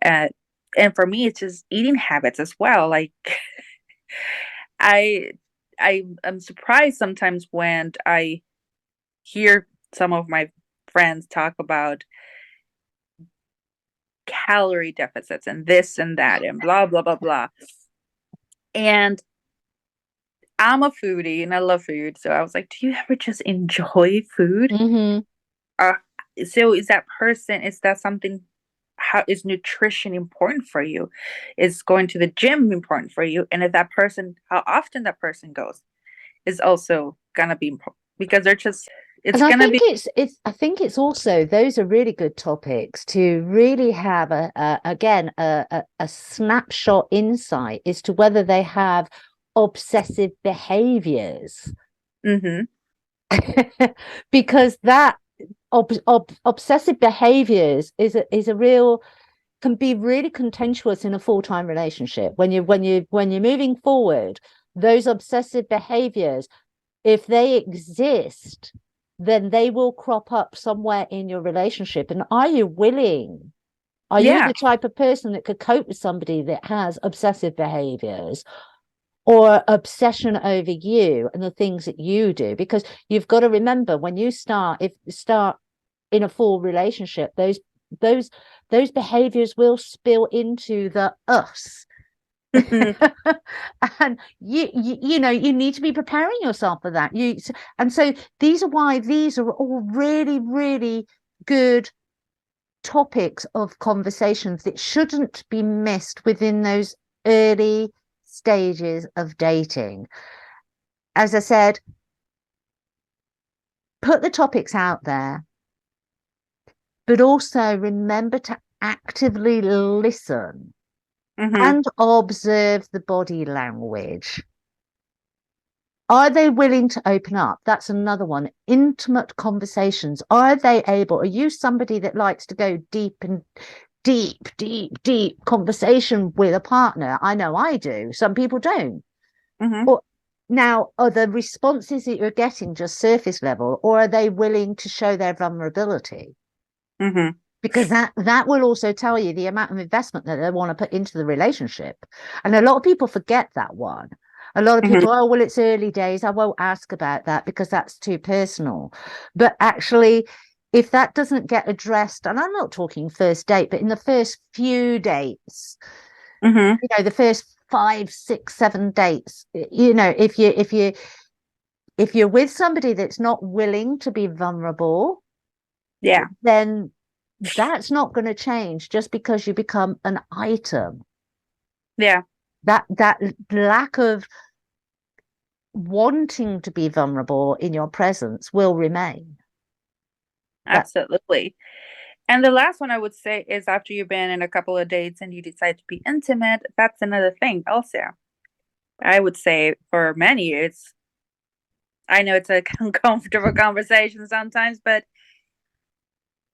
[SPEAKER 2] uh and for me, it's just eating habits as well. Like i I am surprised sometimes when I hear some of my friends talk about calorie deficits and this and that and blah blah blah blah. And I'm a foodie and I love food, so I was like, do you ever just enjoy food?
[SPEAKER 1] Mm-hmm.
[SPEAKER 2] uh, so is that something? How is nutrition important for you? Is going to the gym important for you? And if that person, how often that person goes is also gonna be important, because it's
[SPEAKER 1] And I
[SPEAKER 2] gonna
[SPEAKER 1] think
[SPEAKER 2] be.
[SPEAKER 1] I think it's also, those are really good topics to really have a snapshot insight as to whether they have obsessive behaviors.
[SPEAKER 2] Mm-hmm.
[SPEAKER 1] Because that obsessive behaviors is a real, can be really contentious in a full-time relationship. When you're moving forward, those obsessive behaviors, if they exist, then they will crop up somewhere in your relationship. And are you willing? Are you
[SPEAKER 2] Yeah.
[SPEAKER 1] the type of person that could cope with somebody that has obsessive behaviors or obsession over you and the things that you do? Because you've got to remember, when you start in a full relationship, those those behaviors will spill into the us. And you need to be preparing yourself for that. And so these are why these are all really, really good topics of conversations that shouldn't be missed within those early stages of dating. As I said, put the topics out there, but also remember to actively listen
[SPEAKER 2] Mm-hmm.
[SPEAKER 1] and observe the body language. Are they willing to open up? That's another one. Intimate conversations. Are they able? Are you somebody that likes to go deep and deep conversation with a partner? I know I do. Some people don't.
[SPEAKER 2] Mm-hmm.
[SPEAKER 1] Or now, are the responses that you're getting just surface level, or are they willing to show their vulnerability?
[SPEAKER 2] Mm-hmm.
[SPEAKER 1] Because that will also tell you the amount of investment that they want to put into the relationship. And a lot of people forget that one. A lot of
[SPEAKER 2] Mm-hmm.
[SPEAKER 1] people, oh, well, it's early days, I won't ask about that because that's too personal. But actually, if that doesn't get addressed, and I'm not talking first date, but in the first few dates,
[SPEAKER 2] Mm-hmm.
[SPEAKER 1] the first 5, 6, 7 dates, if you're with somebody that's not willing to be vulnerable,
[SPEAKER 2] Yeah.
[SPEAKER 1] then that's not going to change just because you become an item.
[SPEAKER 2] Yeah.
[SPEAKER 1] That lack of wanting to be vulnerable in your presence will remain. That
[SPEAKER 2] Absolutely. And the last one I would say is after you've been in a couple of dates and you decide to be intimate, that's another thing also. I would say for many, I know it's a uncomfortable conversation sometimes, but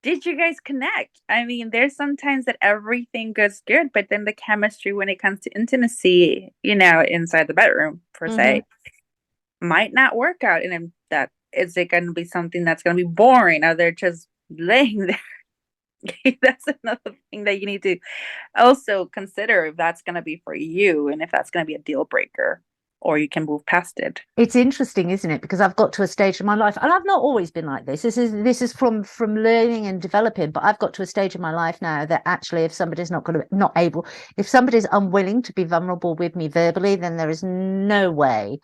[SPEAKER 2] did you guys connect? I mean, there's sometimes that everything goes good, but then the chemistry when it comes to intimacy, inside the bedroom, per
[SPEAKER 1] Mhm.
[SPEAKER 2] se, might not work out. And then that is it going to be something that's going to be boring? Or they're just laying there? That's another thing that you need to also consider if that's going to be for you and if that's going to be a deal breaker or you can move past it.
[SPEAKER 1] It's interesting, isn't it? Because I've got to a stage in my life, and I've not always been like this. This is from learning and developing. But I've got to a stage in my life now that actually, if somebody's not able, if somebody's unwilling to be vulnerable with me verbally, then there is no way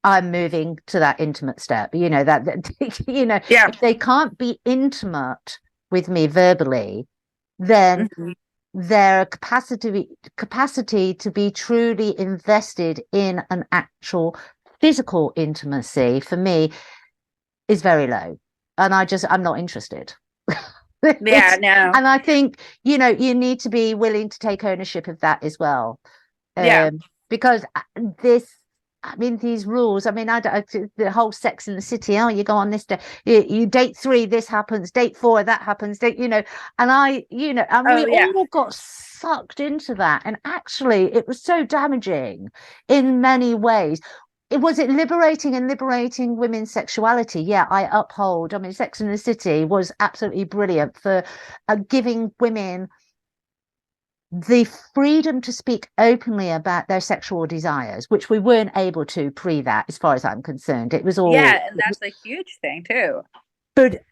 [SPEAKER 1] I'm moving to that intimate step.
[SPEAKER 2] Yeah.
[SPEAKER 1] If they can't be intimate with me verbally, then
[SPEAKER 2] Mhm.
[SPEAKER 1] their capacity to be truly invested in an actual physical intimacy for me is very low, and I'm not interested.
[SPEAKER 2] Yeah,
[SPEAKER 1] It's
[SPEAKER 2] no.
[SPEAKER 1] and I think you need to be willing to take ownership of that as well,
[SPEAKER 2] Yeah.
[SPEAKER 1] because this I mean, these rules. I mean, the whole Sex in the City. Oh, you go on this day, you date three, this happens. Date four, that happens. And we
[SPEAKER 2] Oh, yeah.
[SPEAKER 1] all got sucked into that. And actually, it was so damaging in many ways. Was it liberating and liberating women's sexuality? Yeah, I uphold. I mean, Sex in the City was absolutely brilliant for giving women the freedom to speak openly about their sexual desires, which we weren't able to pre that, as far as I'm concerned. It was all,
[SPEAKER 2] Yeah, and that's a huge thing too.
[SPEAKER 1] but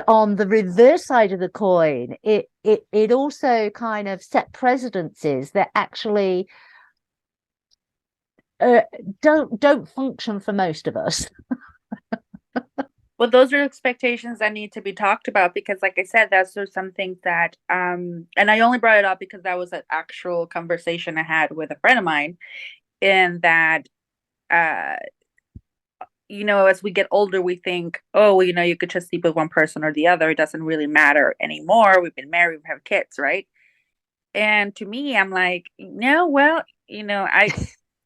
[SPEAKER 1] on the reverse side of the coin, it also kind of set precedences that actually uh, don't function for most of us.
[SPEAKER 2] Well, those are expectations that need to be talked about because, like I said, that's just some things that, and I only brought it up because that was an actual conversation I had with a friend of mine, and that, uh, as we get older, we think, oh, well, you could just sleep with one person or the other. It doesn't really matter anymore. We've been married, we have kids, right? And to me, I'm like, no, well,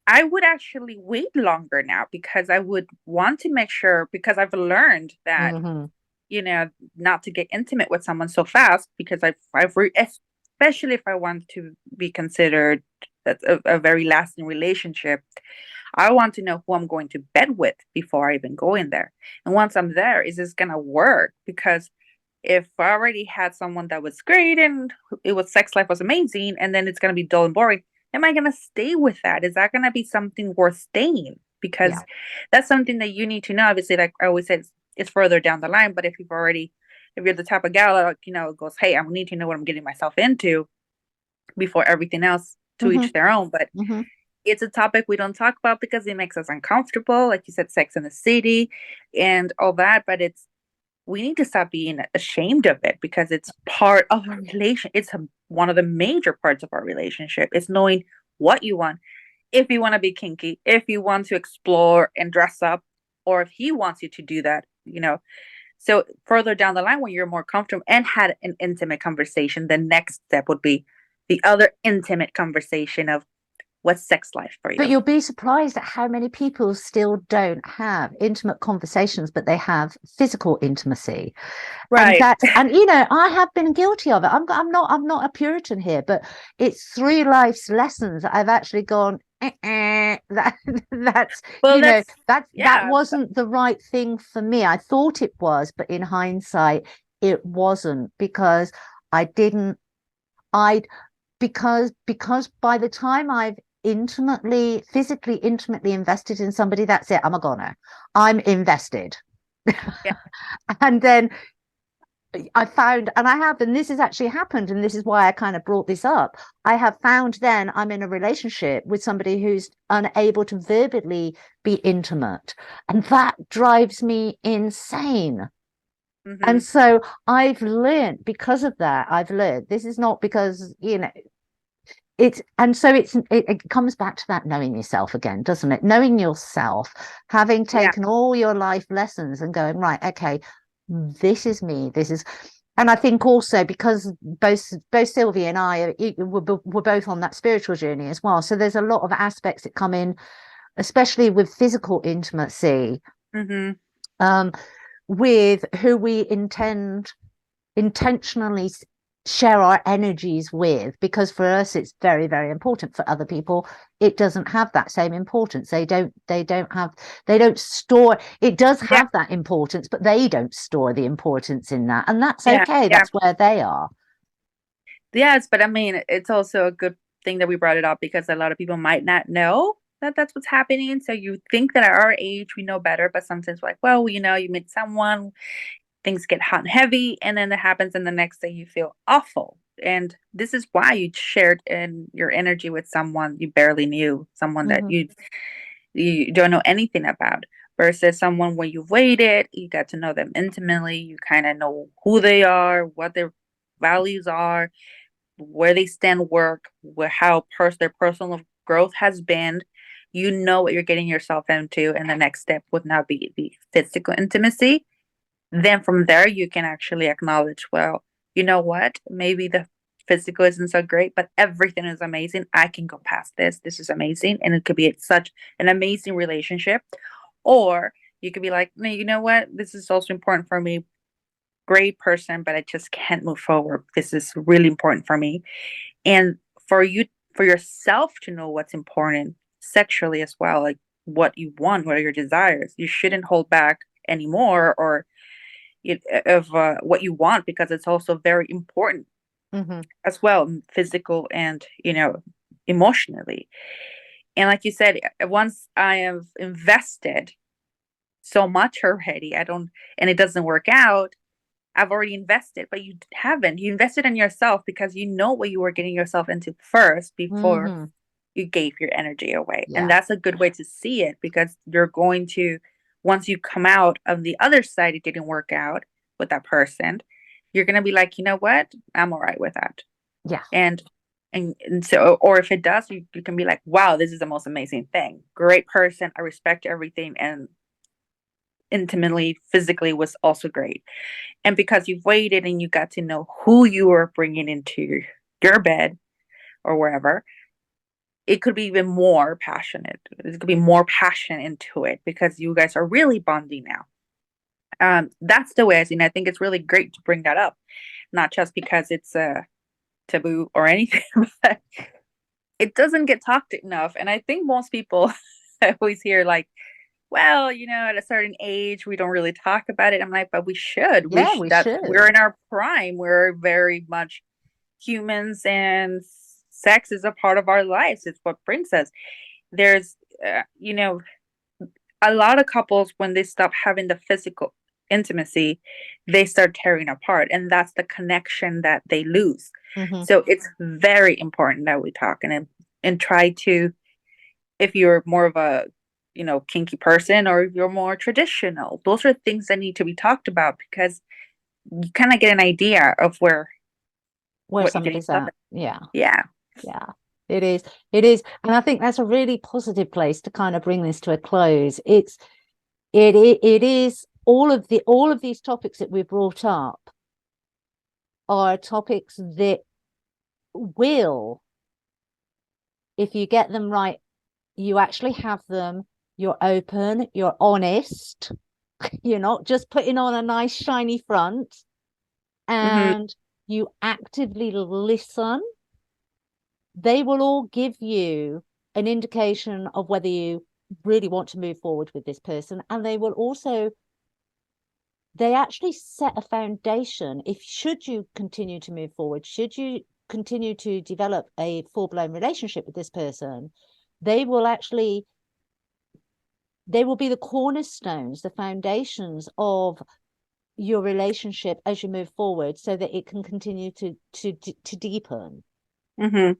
[SPEAKER 2] I would actually wait longer now because I would want to make sure because I've learned that,
[SPEAKER 1] Mm-hmm.
[SPEAKER 2] you know, not to get intimate with someone so fast because especially if I want to be considered a very lasting relationship, I want to know who I'm going to bed with before I even go in there. And once I'm there, is this gonna work? Because if I already had someone that was great and sex life was amazing, and then it's gonna be dull and boring, am I gonna stay with that? Is that gonna be something worth staying?
[SPEAKER 1] Yeah.
[SPEAKER 2] Because that's something that you need to know. Obviously, like I always say, it's further down the line. But if you're the type of gal that goes, hey, I need to know what I'm getting myself into before everything else. To
[SPEAKER 1] Mm-hmm.
[SPEAKER 2] each their own. But
[SPEAKER 1] Mm-hmm.
[SPEAKER 2] it's a topic we don't talk about because it makes us uncomfortable. Like you said, Sex in the City and all that. But we need to stop being ashamed of it because it's part of our relation. One of the major parts of our relationship is knowing what you want. If you want to be kinky, if you want to explore and dress up, or if he wants you to do that. So further down the line, when you're more comfortable and had an intimate conversation, the next step would be the other intimate conversation of what's sex life for
[SPEAKER 1] But
[SPEAKER 2] you.
[SPEAKER 1] you'll be surprised at how many people still don't have intimate conversations, but they have physical intimacy. And
[SPEAKER 2] Right.
[SPEAKER 1] I have been guilty of it. I'm not a Puritan here, but it's through life's lessons that I've actually gone, that that's
[SPEAKER 2] Well,
[SPEAKER 1] that
[SPEAKER 2] yeah.
[SPEAKER 1] wasn't the right thing for me. I thought it was, but in hindsight, it wasn't because I didn't I because by the time I've physically intimately invested in somebody, that's it. I'm a goner. I'm invested.
[SPEAKER 2] Yeah.
[SPEAKER 1] And then I found, and I have, and this has actually happened, and this is why I kind of brought this up. I have found then I'm in a relationship with somebody who's unable to verbally be intimate, and that drives me insane. And
[SPEAKER 2] Mm-hmm.
[SPEAKER 1] so I've learned because of that, I've learned this is not because, it comes back to that knowing yourself again, doesn't it? Knowing yourself, having
[SPEAKER 2] Yeah.
[SPEAKER 1] taken all your life lessons and going, right, okay, this is me, this is. And I think also because both Sylvie and I were both on that spiritual journey as well, so there's a lot of aspects that come in, especially with physical intimacy,
[SPEAKER 2] Mm-hmm.
[SPEAKER 1] um, with who we intentionally share our energies with, because for us it's very, very important. For other people it doesn't have that same importance. They don't store it. Does
[SPEAKER 2] Yeah.
[SPEAKER 1] have that importance, but they don't store the importance in that, and that's
[SPEAKER 2] Yeah.
[SPEAKER 1] okay.
[SPEAKER 2] Yeah.
[SPEAKER 1] That's where they are.
[SPEAKER 2] Yes, but I mean, it's also a good thing that we brought it up because a lot of people might not know that that's what's happening. So you think that at our age we know better, but sometimes we're like, well, you meet someone, things get hot and heavy, and then it happens, and the next day you feel awful. And this is why you shared in your energy with someone you barely knew, someone that
[SPEAKER 1] Hmm.
[SPEAKER 2] you don't know anything about, versus someone when you've waited, you got to know them intimately, you kind of know who they are, what their values are, where they stand work, how their personal growth has been. You know what you're getting yourself into, and the next step would now be the physical intimacy. Then from there, you can actually acknowledge, well, you know what? Maybe the physical isn't so great, but everything is amazing. I can go past this. This is amazing. And it could be such an amazing relationship. Or you could be like, no, you know what? This is also important for me. Great person, but I just can't move forward. This is really important for me. And for you, for yourself to know what's important sexually as well, like what you want, what are your desires. You shouldn't hold back anymore, or of what you want, because it's also very important
[SPEAKER 1] Hmm.
[SPEAKER 2] as well, physical and emotionally. And like you said, once I have invested so much already, I don't, and it doesn't work out, I've already invested. But you haven't, you invested in yourself because you know what you were getting yourself into first before
[SPEAKER 1] Hmm.
[SPEAKER 2] you gave your energy away. And
[SPEAKER 1] Yeah.
[SPEAKER 2] that's a good way to see it, because you're going to, once you come out of the other side, it didn't work out with that person, you're going to be like, you know what? I'm all right with that.
[SPEAKER 1] Yeah.
[SPEAKER 2] And, and so, or if it does, you can be like, wow, this is the most amazing thing. Great person. I respect everything. And intimately, physically was also great. And because you've waited and you got to know who you were bringing into your bed or wherever, it could be even more passionate. It could be more passion into it because you guys are really bonding now. That's the way I see it. And I think it's really great to bring that up, not just because it's a taboo or anything, but it doesn't get talked enough. And I think most people I always hear like, well, at a certain age, we don't really talk about it. I'm like, but we should.
[SPEAKER 1] Yeah, we
[SPEAKER 2] That we're
[SPEAKER 1] should.
[SPEAKER 2] in our prime. We're very much humans, and sex is a part of our lives. It's what brings us. There's, a lot of couples, when they stop having the physical intimacy, they start tearing apart, and that's the connection that they lose.
[SPEAKER 1] Hmm.
[SPEAKER 2] So it's very important that we talk and try to, if you're more of a kinky person, or if you're more traditional, those are things that need to be talked about, because you kind of get an idea of
[SPEAKER 1] Where
[SPEAKER 2] what you're getting
[SPEAKER 1] somebody's
[SPEAKER 2] stuff
[SPEAKER 1] at.
[SPEAKER 2] in.
[SPEAKER 1] Yeah.
[SPEAKER 2] Yeah.
[SPEAKER 1] Yeah, it is. It is. And I think that's a really positive place to kind of bring this to a close. It is all of these topics that we've brought up are topics that will, if you get them right, you actually have them, you're open, you're honest, you're not just putting on a nice shiny front,
[SPEAKER 2] Hmm.
[SPEAKER 1] and you actively listen. They will all give you an indication of whether you really want to move forward with this person. And they actually set a foundation. If should you continue to move forward, should you continue to develop a full-blown relationship with this person, they will actually, they will be the cornerstones, the foundations of your relationship as you move forward, so that it can continue to deepen.
[SPEAKER 2] Hmm.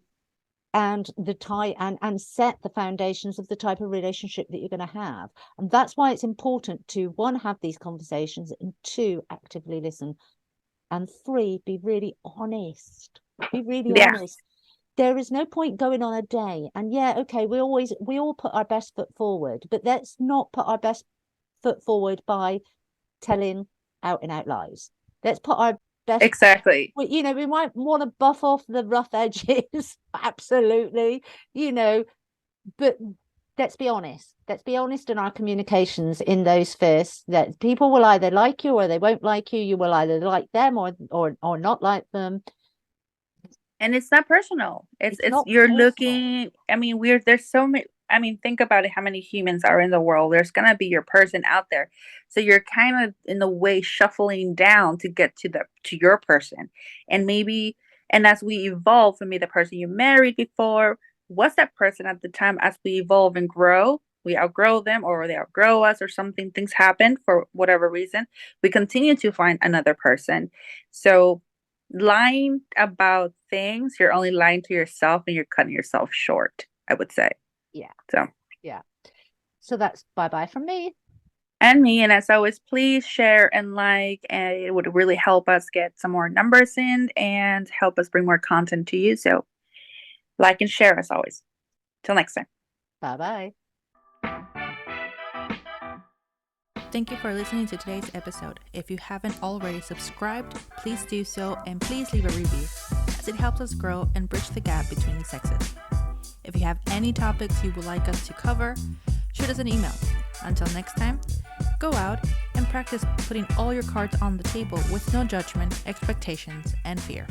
[SPEAKER 1] And and set the foundations of the type of relationship that you're going to have. And that's why it's important to, one, have these conversations, and two, actively listen, and three, be really honest. Be really
[SPEAKER 2] Yeah.
[SPEAKER 1] honest. there is no point going on a day and yeah, okay, we all put our best foot forward, but let's not put our best foot forward by telling out and out lies. Let's put our best,
[SPEAKER 2] Exactly.
[SPEAKER 1] we might want to buff off the rough edges, absolutely, but let's be honest. Let's be honest in our communications in those first, that people will either like you or they won't like you. You will either like them or not like them.
[SPEAKER 2] And it's not personal.
[SPEAKER 1] It's
[SPEAKER 2] It's
[SPEAKER 1] not
[SPEAKER 2] you're
[SPEAKER 1] personal.
[SPEAKER 2] looking, I mean, there's so many, I mean, think about it, how many humans are in the world. There's gonna be your person out there. So you're kind of in a way shuffling down to get to your person. And maybe, and as we evolve, for me, the person you married before was that person at the time. As we evolve and grow, we outgrow them or they outgrow us or something, things happen for whatever reason. We continue to find another person. So lying about things, you're only lying to yourself and you're cutting yourself short, I would say.
[SPEAKER 1] Yeah.
[SPEAKER 2] So,
[SPEAKER 1] Yeah. So that's bye bye from me.
[SPEAKER 2] and me, and as always, please share and like, and it would really help us get some more numbers in and help us bring more content to you. So, like and share as always. Till next time.
[SPEAKER 1] Bye bye.
[SPEAKER 3] Thank you for listening to today's episode. If you haven't already subscribed, please do so and please leave a review, as it helps us grow and bridge the gap between the sexes. If you have any topics you would like us to cover, shoot us an email. Until next time, go out and practice putting all your cards on the table with no judgment, expectations, and fear.